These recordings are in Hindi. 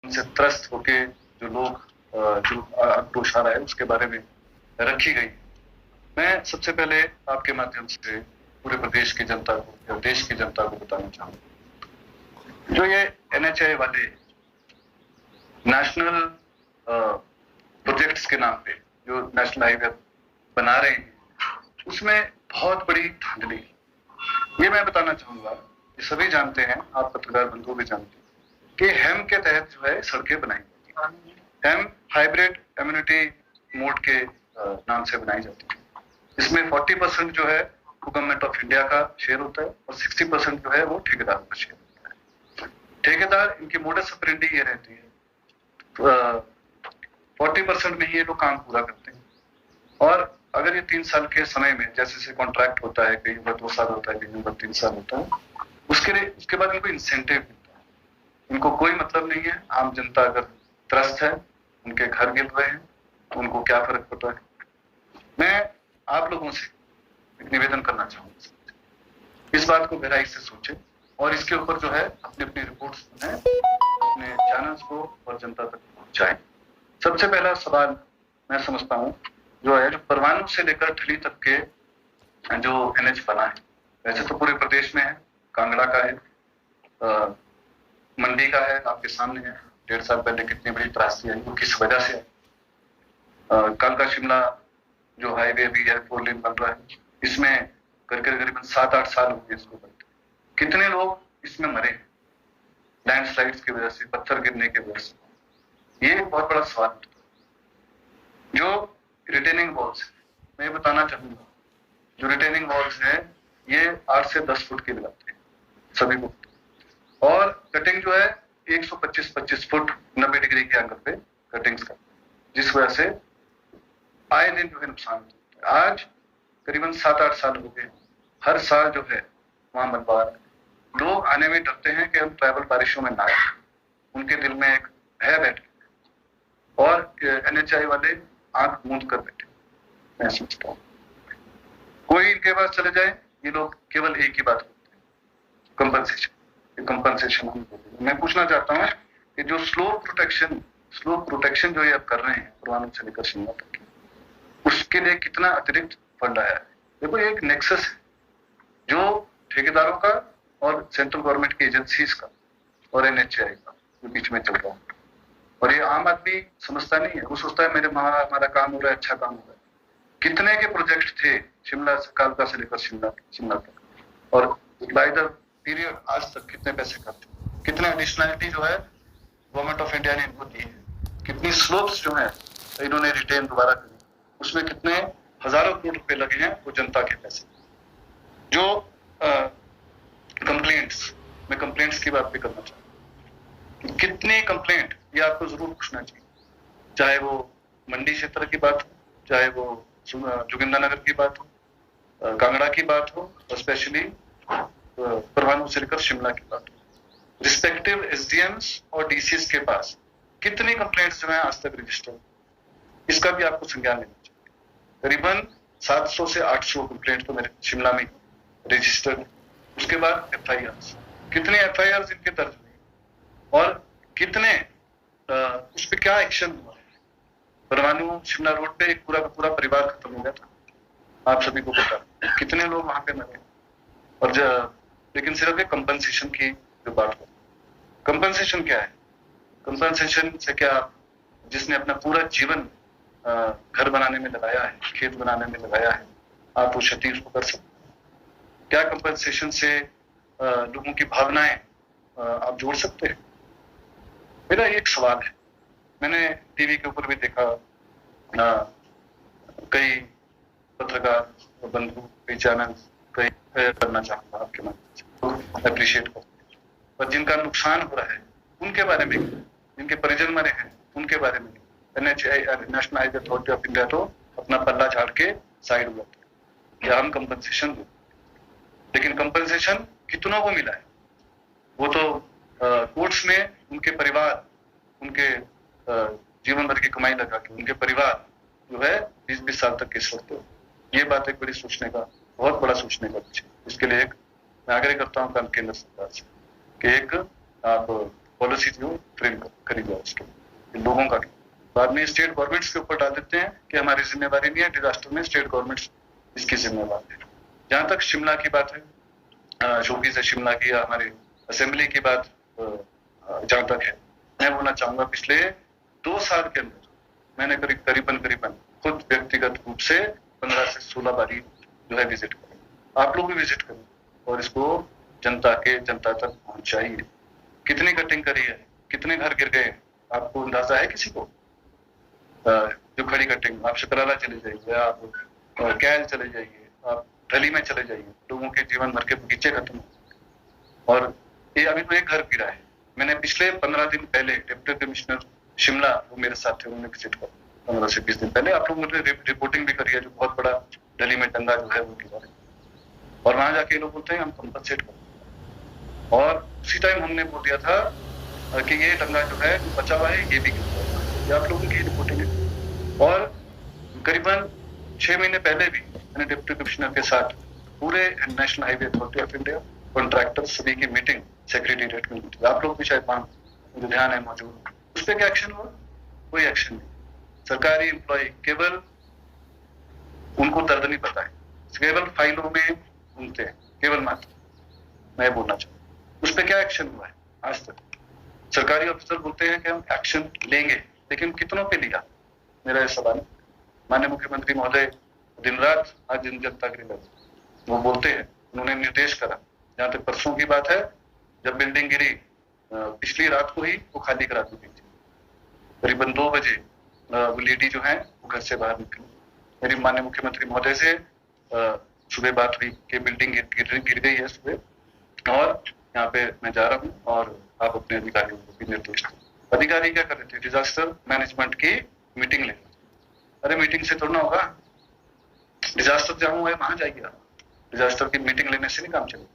उनसे त्रस्त होके जो लोग जो आक्रोश आ रहा है उसके बारे में रखी गई। मैं सबसे पहले आपके माध्यम से पूरे प्रदेश की जनता को या देश की जनता को बताना चाहूंगा, जो ये NHAI वाले नेशनल प्रोजेक्ट्स के नाम पे जो नेशनल हाईवे बना रहे हैं, उसमें बहुत बड़ी धांधली। ये मैं बताना चाहूंगा कि सभी जानते हैं, आप पत्रकार बंधु भी जानते हैं कि हेम के तहत जो है सड़कें बनाई जाती है। हेम हाइब्रिड इम्यूनिटी मोड के नाम से बनाई जाती है। इसमें 40% जो है वो गवर्नमेंट ऑफ इंडिया का शेयर होता है और 60% जो है वो ठेकेदार का शेयर होता है। ठेकेदार, इनकी मोडस ऑपरेंडी ये रहती है, 40% में ही ये लोग काम पूरा करते हैं और अगर ये 3 साल के समय में जैसे से कॉन्ट्रैक्ट होता है, कहीं 2 साल होता है, कहीं 3 साल होता है, उसके बाद इनको इंसेंटिव मिलता है। इनको कोई मतलब नहीं है आम जनता अगर त्रस्त है, उनके घर गिर रहे हैं, तो उनको क्या फर्क पड़ता है। मैं आप लोगों से एक निवेदन करना चाहूंगा, इस बात को गहराई से सोचें और इसके ऊपर जो है अपनी अपनी रिपोर्ट्स बनाएं, अपने चैनल्स को और जनता तक पहुंचाएं। सबसे पहला सवाल मैं समझता हूँ जो है, जो परवाणु से लेकर ठली तक के जो NH बना है, वैसे तो पूरे प्रदेश में है, कांगड़ा का है, मंडी का है, आपके सामने है। 1.5 साल पहले कितनी बड़ी त्रासदी आई, वो किस वजह से आई। कालका शिमला जो हाईवे अभी है 4 लेन बन रहा है, इसमें करीबन 7-8 साल हो गए इसको बनते। कितने लोग इसमें मरे लैंडस्लाइड्स की वजह से, पत्थर गिरने की वजह से, ये बहुत बड़ा सवाल है। जो रिटेनिंग वॉल्स है, मैं बताना चाहूंगा, जो रिटेनिंग वॉल्स है ये 8 से 10 फुट की लगाते हैं सभी को, और कटिंग जो है 125-25 फुट 90 डिग्री के एंगल पे कटिंग्स का, जिस वजह से आए दिन जो है नुकसान होता है। आज करीबन 7-8 साल हो गए, हर साल जो है वहां मलबा है। लोग आने में डरते हैं कि हम ट्राइबल बारिशों में ना आए, उनके दिल में एक भय बैठ गया और NHAI वाले आंख मूंद कर बैठे। मैं सोचता हूँ कोई इनके पास चले जाए, ये लोग केवल एक ही बात करते हैं, कंपनसेशन। मैं पूछना चाहता हूँ कि जो स्लोप प्रोटेक्शन जो ये अब कर रहे हैं परवाणु से लेकर शिमला तक, उसके लिए कितना अतिरिक्त फंड आया है। देखो एक नेक्सस है जो ठेकेदारों का और सेंट्रल गवर्नमेंट की एजेंसीज का और NHAI का जो बीच में चल रहा है, और ये आम आदमी समझता नहीं है। वो सोचता है हमारा काम हो रहा है, अच्छा काम हो रहा है। कितने के प्रोजेक्ट थे शिमला से, कालका से लेकर शिमला तक, और बाय द पीरियड आज तक कितने पैसे खर्च, कितने एडिशनलिटी जो है गवर्नमेंट ऑफ इंडिया ने इनको दी है, कितनी स्लोप्स जो है इन्होंने रिटेन दोबारा करी, उसमें कितने हजारों करोड़ रुपए लगे हैं, वो जनता के पैसे। जो कंप्लेंट्स, मैं कंप्लेंट्स की बात भी करना चाहता हूँ, कितने कंप्लेंट, ये आपको जरूर पूछना चाहिए, चाहे वो मंडी क्षेत्र की बात हो, चाहे वो जोगिंद्रनगर की बात हो, कांगड़ा की बात हो, और स्पेशली परवाणु से लेकर शिमला की बात हो, रिस्पेक्टिव SDMs और DCs के पास कितनी कंप्लेंट्स जो है आज तक रजिस्टर, इसका भी आपको संज्ञान लेना चाहिए। करीबन 700 से 800 कंप्लेंट तो मेरे शिमला में रजिस्टर्ड, उसके बाद FIRs, कितने FIRs इनके दर्ज हुए और कितने उस पर क्या एक्शन हुआ। परवाणु शिमला रोड पे एक पूरा का पूरा परिवार खत्म हो गया था, आप सभी को पता, कितने लोग वहां पे मरे। और लेकिन सिर्फ एक कंपनसेशन की जो बात हो, कंपनसेशन क्या है, कंपनसेशन से क्या, जिसने अपना पूरा जीवन घर बनाने में लगाया है, खेत बनाने में लगाया है, आप वो क्षति उसको कर सकते हैं क्या। कंपनसेशन से लोगों की भावनाएं आप जोड़ सकते हैं। मेरा एक सवाल है, मैंने टीवी के ऊपर भी देखा, कई पत्रकार बंधु, कई चैनल, कई करना चाहूंगा आपके माध्यम से, अप्रिशिएट करते हैं, पर जिनका नुकसान हो रहा है उनके बारे में, जिनके परिजन मरे हैं उनके बारे में NHAI national highway authority of India तो अपना पल्ला झाड़ के साइड हुआ था कि हम कंपनसेशन दो, लेकिन कंपनसेशन कितनों को मिला है, वो तो कोर्ट्स में उनके परिवार, उनके जीवन भर की कमाई लगा के उनके परिवार जो है 20-20 साल तक केस लड़ते हो। ये बात एक बड़ी सोचने का, बहुत बड़ा सोचने का विषय। इसके लिए एक मैं आग्रह करता हूँ केंद्र सरकार से कि एक आप पॉलिसी जो फ्रेम करी जाए उसके लोगों का। बाद में स्टेट गवर्नमेंट्स के ऊपर डाल देते हैं कि हमारी जिम्मेवारी नहीं है, डिजास्टर में स्टेट गवर्नमेंट्स इसकी जिम्मेवार है। जहां तक शिमला की बात है, शोपी से शिमला की या हमारे असेंबली की बात जहां तक है, मैं बोलना चाहूंगा पिछले 2 साल के अंदर मैंने करीबन खुद व्यक्तिगत रूप से 15 से 16 बारी जो है विजिट करें। आप लोग भी विजिट करें और इसको जनता तक पहुंचाइए। कितनी कटिंग करी है, कितने घर गिर गए, आपको अंदाजा है किसी को? जो खड़ी कटिंग, आप शकराला चले जाइए, आप कैल चले जाइए, आप ढली में चले जाइए, लोगों के जीवन भर के बगीचे खत्म। और ये अभी तो एक घर गिरा है। मैंने पिछले 15 दिन पहले डिप्टी कमिश्नर शिमला वो मेरे साथ थे, उन्होंने विजिट किया 15 से 20 दिन पहले। आप लोगों ने रिपोर्टिंग भी करी है, जो बहुत बड़ा ढली में डंगा जो है वो गिरा है। और वहां जाके लोग बोलते हैं हम कंपनसेट करें, और उसी टाइम हमने बोल दिया था कि ये डंगा जो है जो बचा हुआ है ये भी गिर जाएगा। ये आप लोगों की रिपोर्टिंग है। और करीबन 6 महीने पहले भी मैंने डिप्टी कमिश्नर के साथ पूरे national highway authority of India contractor सभी की मीटिंग सेक्रेटेरिएट में हुई। आप लोग भी शायद वहां मुझे ध्यान है मौजूद। उस पर क्या एक्शन हुआ? कोई एक्शन नहीं। सरकारी एम्प्लॉय केवल उनको दर्द नहीं पता है, केवल फाइलों में घूमते हैं, केवल मात्र। मैं बोलना चाहूँ उस पर क्या एक्शन हुआ है आज तक? सरकारी ऑफिसर बोलते हैं कि हम एक्शन लेंगे, लेकिन कितनों पे लिया? मेरा ये सवाल। माननीय मुख्यमंत्री महोदय दिन रात आज जनता के लिए वो बोलते हैं, उन्होंने निर्देश करा। जहां तक परसों की बात है, जब बिल्डिंग गिरी पिछली रात को ही वो खाली करा दी गई थी। करीबन 2 बजे वो लेडी जो है वो घर से बाहर निकली। मेरी माननीय मुख्यमंत्री महोदय से सुबह बात हुई कि बिल्डिंग गिर गई है सुबह, और यहाँ पे मैं जा रहा हूँ और आप अपने अधिकारियों को भी निर्देश दें। अधिकारी क्या कर रहे थे? डिजास्टर मैनेजमेंट की मीटिंग ले। अरे मीटिंग से थोड़ा ना होगा, डिजास्टर जहां हुआ है वहां जाइए आप। डिजास्टर की मीटिंग लेने से नहीं काम चलेगा।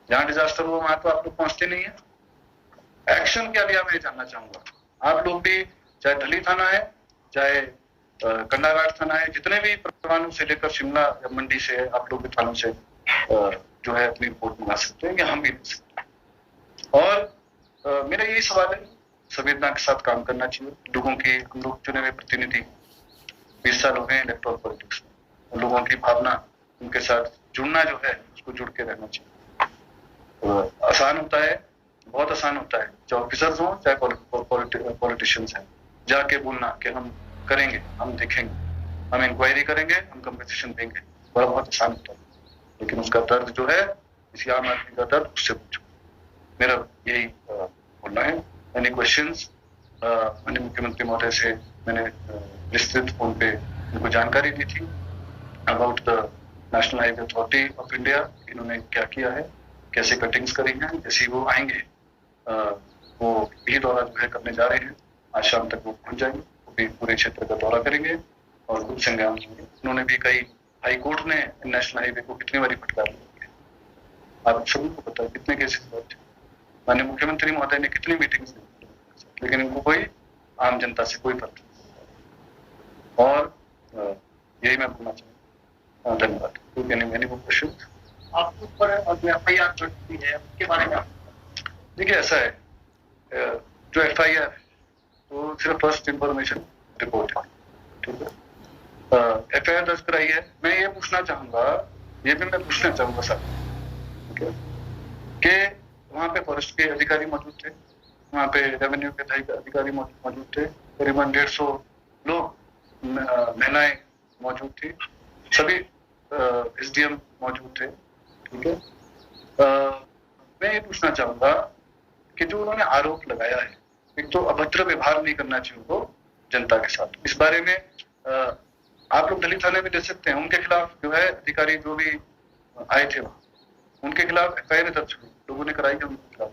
जहां डिजास्टर हुआ वहां तो आप लोग पहुंचते नहीं है। एक्शन क्या लिया मैं जानना चाहूंगा। आप लोग भी, चाहे ढली थाना है, चाहे कंडाघाट थाना है, जितने भी परवाणु से लेकर शिमला या मंडी से है, आप लोग भी थानों से जो है अपनी रिपोर्ट मंगा सकते हैं, या हम भी ले सकते हैं। और मेरा यही सवाल है, संवेदना के साथ काम करना चाहिए। लोगों की, हम लोग चुने हुए प्रतिनिधि 20 साल हो गए इलेक्टोरल पॉलिटिक्स में, लोगों की भावना, उनके साथ जुड़ना जो है उसको जुड़ के रहना चाहिए। आसान होता है, बहुत आसान होता है, चाहे ऑफिसर्स हों चाहे पॉलिटिशियंस हैं, जाके बोलना कि हम करेंगे, हम देखेंगे, हम इंक्वायरी करेंगे, हम कंपनसेशन देंगे। बड़ा बहुत आसान होता है, लेकिन उसका दर्द जो है, इसी आम आदमी का दर्द, उससे पूछो। मेरा यही बोलना है। Any questions? माननीय मुख्यमंत्री महोदय से मैंने विस्तृत फोन पे उनको जानकारी दी थी about the national highway authority of India, इन्होंने क्या किया है, कैसे कटिंग्स करी हैं। जैसे वो आएंगे वो भी दौरा जो है करने जा रहे हैं, आज शाम तक वो पहुंच जाएंगे, वो भी पूरे क्षेत्र का दौरा करेंगे और खुद संज्ञान लेंगे। उन्होंने भी कई, हाई कोर्ट ने नेशनल हाईवे को कितनी बारी फटकार ली, आप सभी को पता है कितने केसेस हुए थे। माननीय मुख्यमंत्री महोदय ने कितनी मीटिंग्स दी, लेकिन इनको कोई आम जनता से कोई फर्क नहीं। और यही मैं बोलना चाहूँ। धन्यवाद। आपके ऊपर FIR चढ़ती है, उसके बारे में? देखिए ऐसा है, जो FIR तो सिर्फ फर्स्ट इंफॉर्मेशन रिपोर्ट है, ठीक है। FIR दर्ज कराई है। मैं ये पूछना चाहूंगा, ये भी मैं पूछना चाहूंगा सर, ठीक है, कि वहाँ पे फॉरेस्ट के अधिकारी मौजूद थे, वहाँ पे रेवेन्यू के अधिकारी मौजूद थे, करीबन 150 लोग, महिलाएं मौजूद थी, सभी SDM मौजूद थे, ठीक है। मैं ये पूछना चाहूंगा कि जो उन्होंने आरोप लगाया है, एक तो अभद्र व्यवहार नहीं करना चाहिए उनको जनता के साथ। इस बारे में आप लोग दलित थाने में दे सकते हैं, उनके खिलाफ जो है अधिकारी जो भी आए थे वहां, उनके खिलाफ FIR दर्ज हुई, लोगों ने कराई है उनके खिलाफ।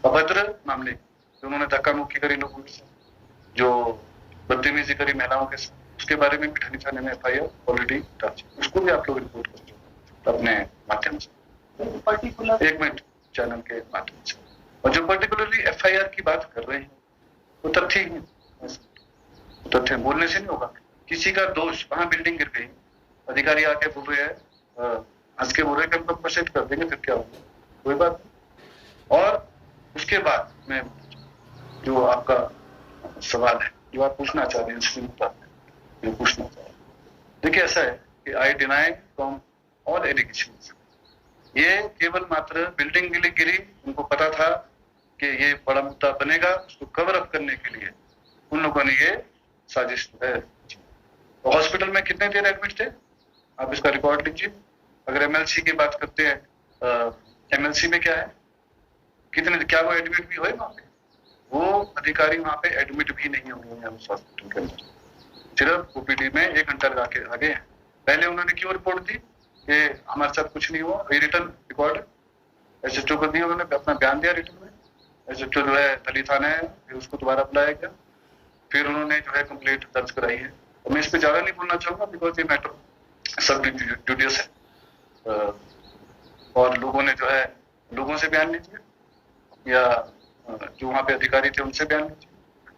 अभद्र मामले जो उन्होंने धक्का मुक्की करी लोगों के साथ, जो बदतमीजी करी महिलाओं के साथ, उसके बारे में भी ढली थाने में FIR ऑलरेडी दर्ज, उसको भी आप लोग रिपोर्ट कर अपने माध्यम से, पर्टिकुलर 1 मिनट चैनल के माध्यम से। और जो पर्टिकुलरली FIR की बात कर रहे हैं वो तथ्य ही, तथ्य बोलने से नहीं होगा। किसी का दोष, वहां बिल्डिंग गिर गई, अधिकारी आके बोल रहे हैं, हंस के बोल रहे हैं कि हम कंपनसेट कर देंगे, फिर क्या होगा, कोई बात नहीं। और उसके बाद मैं जो आपका सवाल है, जो आप पूछना चाह रहे हैं, स्क्रीन पर जो पूछना चाह रहे हैं, देखिए ऐसा है कि I deny from all allegations. ये केवल मात्र बिल्डिंग के लिए गिरी, उनको पता था कि ये बड़ा मुद्दा बनेगा, उसको कवर अप करने के लिए उन लोगों ने ये साजिश है। तो हॉस्पिटल में कितने देर एडमिट थे, आप इसका रिकॉर्ड लीजिए। अगर एमएलसी की बात करते हैं, एमएलसी में क्या है, कितने, क्या वो एडमिट भी हुए वहां पे? वो अधिकारी वहां पे एडमिट भी नहीं हुए हैं उस हॉस्पिटल के अंदर, सिर्फ ओपीडी में 1 घंटा लगा के आगे हैं। पहले उन्होंने क्यों रिपोर्ट दी कि हमारे साथ कुछ नहीं हुआ, ये रिटर्न रिकॉर्ड एसएचओ को दी, उन्होंने अपना बयान दिया रिटर्न में। एसएचओ जो है दिल्ली थाना है, फिर उसको दोबारा बुलाया गया, फिर उन्होंने जो है कंप्लेंट दर्ज कराई है। और मैं इस पर ज्यादा नहीं बोलना चाहूंगा बिकॉज ये मैटर सब जुडियस है, और लोगों ने जो है, लोगों से बयान लीजिए या जो वहाँ पे अधिकारी थे उनसे बयान लीजिए,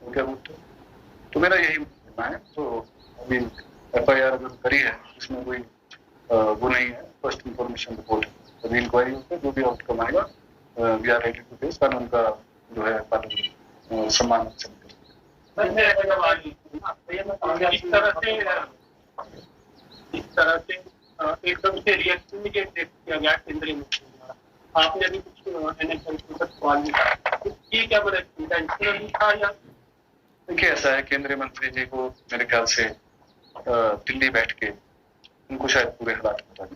वो क्या बोलते हैं। तो मेरा यही मानना है। तो अभी एफआईआर अगर करी है, इसमें कोई वो नहीं है, फर्स्ट इंफॉर्मेशन रिपोर्ट, अभी इंक्वायरी होकर जो भी आउटकम आएगा, we are ready to face, कानून का जो है पालन सम्मान से। इस तरह से एकदम से रिएक्शन किया गया केंद्रीय मंत्री द्वारा, आपने अभी कुछ एनएचएम के ऊपर सवाल किया, तो ये क्या बोला इंटेंशनली था या? देखिए ऐसा है, केंद्रीय मंत्री जी को मेरे ख्याल से दिल्ली बैठ के उनको शायद पूरे हालात पता नहीं,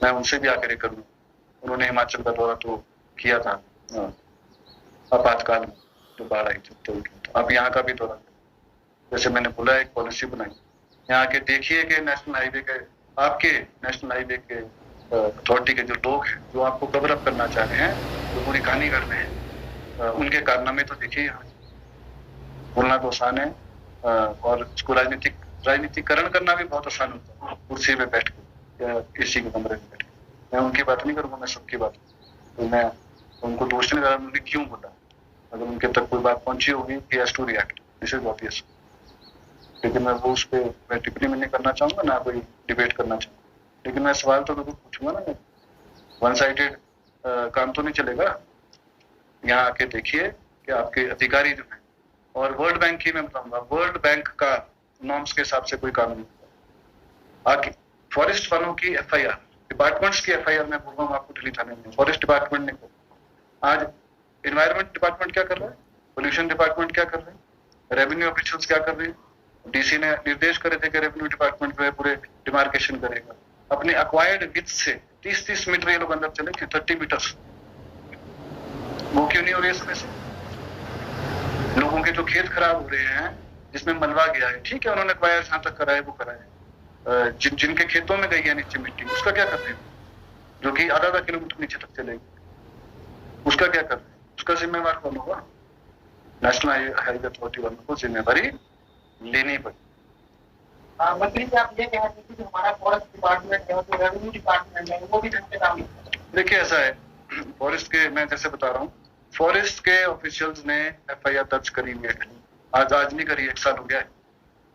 मैं उनसे भी आग्रह करूँ। उन्होंने हिमाचल का दौरा तो किया था आपातकाल में, जो बाढ़ आई थी, तो अब यहाँ का भी दौरा, जैसे मैंने बोला, एक पॉलिसी बनाई, यहाँ के देखिए कि नेशनल हाईवे के, आपके नेशनल हाईवे के अथॉरिटी के जो लोग हैं, जो आपको कवर अप करना चाह रहे हैं, जो पूरी कहानी कर रहे हैं, उनके कारनामे तो देखिए। यहाँ बोलना तो आसान है, और इसको राजनीतिकरण करना भी बहुत आसान होता है, कुर्सी में बैठ के या एसी के कमरे में बैठ के। मैं उनकी बात नहीं करूंगा, मैं सबकी बात, तो मैं उनको दोष नहीं कर रहा, उन्होंने क्यों बोला, अगर उनके तक कोई बात पहुंची होगी, he has to react, this is obvious. लेकिन मैं वो उस पर मैं टिप्पणी में नहीं करना चाहूंगा, ना कोई डिबेट करना चाहूंगा, लेकिन मैं सवाल तो जरूर पूछूंगा ना। वन साइडेड काम तो नहीं चलेगा। यहाँ आके देखिए कि आपके अधिकारी जो है, और वर्ल्ड बैंक ही मैं बताऊंगा, वर्ल्ड बैंक का नॉर्म्स के हिसाब से कोई कानून नहीं। आगे फॉरेस्ट वालों की एफआईआर, डिपार्टमेंट्स की एफआईआर मैं बोल रहा हूँ आपको, दिल्ली थाने में फॉरेस्ट डिपार्टमेंट ने, आज एनवायरमेंट डिपार्टमेंट क्या कर रहा है, पोल्यूशन डिपार्टमेंट क्या कर रहे हैं, रेवेन्यू ऑफिशियल्स क्या कर रहे हैं। डीसी ने निर्देश करे थे कि रेवेन्यू डिपार्टमेंट जो है पूरे डिमार्केशन करेगा। अपने अक्वायर्ड विथ से 30-30 मीटर ये लोग अंदर चले थे, 30 मीटर, वो क्यों नहीं हो रही इसमें से? लोगों के जो खेत खराब हो रहे हैं, जिसमें मलबा गया है, ठीक है, उन्होंने अक्वायर जहां तक कराए वो कराए, जिनके खेतों में गई है नीचे मिट्टी, उसका क्या कर रहे हैं, जो कि आधा किलोमीटर नीचे तक चलेगी, उसका क्या कर रहे हैं? उसका जिम्मेवार कौन होगा? नेशनल हाईवे अथॉरिटी वालों को जिम्मेवारी लेनी पड़ी। मंत्री जी, आप ये कह रहे थे कि हमारा फॉरेस्ट डिपार्टमेंट है, जो रेवेन्यू डिपार्टमेंट है, वो भी ढंग से काम नहीं कर रहा। देखिए ऐसा है, फॉरेस्ट के, मैं जैसे बता रहा हूँ, फॉरेस्ट के ऑफिशियल्स ने एफआईआर दर्ज करी हुई है, आज नहीं करी, 1 साल हो गया है।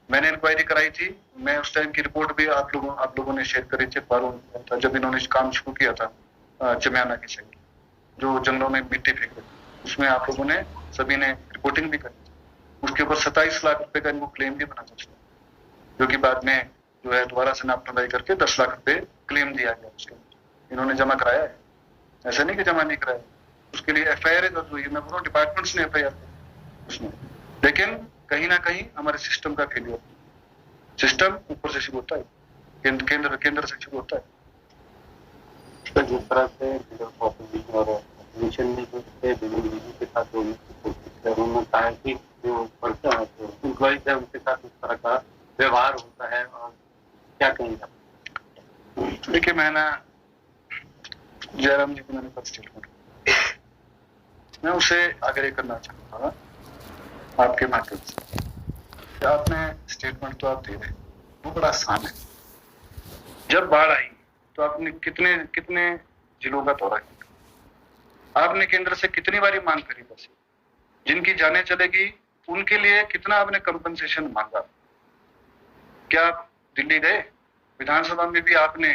मैंने इंक्वायरी कराई थी, मैं उस टाइम की रिपोर्ट भी आप लोगों ने शेयर करी थी अखबारों में, जब इन्होंने काम शुरू किया था चमियाना की साइड, जो जंगलों में मिट्टी फेंक रही, उसमें आप लोगों ने सभी ने रिपोर्टिंग भी करी। उसके ऊपर 27 लाख रुपए का इनको क्लेम भी बना था, जो कि बाद में जो है दोबारा से नाप तोलाई करके 10 लाख रुपए क्लेम दिया गया। उसके इन्होंने जमा कराया है, ऐसा नहीं कि जमा नहीं कराया, उसके लिए एफआईआर दर्ज हुई है। मैं बोल डिपार्टमेंट्स ने एफआईआर उसमें, लेकिन कहीं ना कहीं हमारे सिस्टम का फेलियर, सिस्टम ऊपर से शुरू होता है, केंद्र से शुरू होता है। जिस तरह से ऑपोजिशन और ऑपोजिशन ने के साथ जोड़ने की कोशिश की, उन्होंने कहा कि जो एम्प्लॉइज है उनके साथ इस तरह का व्यवहार होता है, और क्या कहेंगे? देखिए मैं ना जयराम जी को मैंने कल स्टेटमेंट, मैं उसे आग्रह करना चाहता था आपके माध्यम से, आपने स्टेटमेंट तो आप दे रहे, वो बड़ा आसान है। जब बाढ़ आई तो आपने कितने जिलों का दौरा किया, आपने केंद्र से कितनी बारी मांग करी, बस जिनकी जाने चलेगी उनके लिए कितना आपने कंपनसेशन मांगा? क्या आप दिल्ली गए? विधानसभा में भी आपने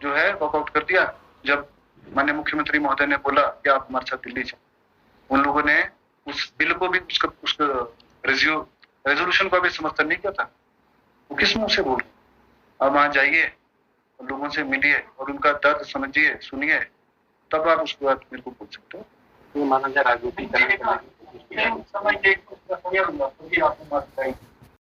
जो है वॉकआउट कर दिया जब माननीय मुख्यमंत्री महोदय ने बोला कि आप हमारे साथ दिल्ली चले। उन लोगों ने उस बिल को भी उसका रेजोल्यूशन को भी समर्थन नहीं किया था। वो किस मुंह से बोल? आप वहां जाइए, लोगों से मिलिए और उनका दर्द समझिए, सुनिए, तब आप उसके बाद मेरे को बोल सकते हो। तो माना जाए राजनीतिक समय आपको मत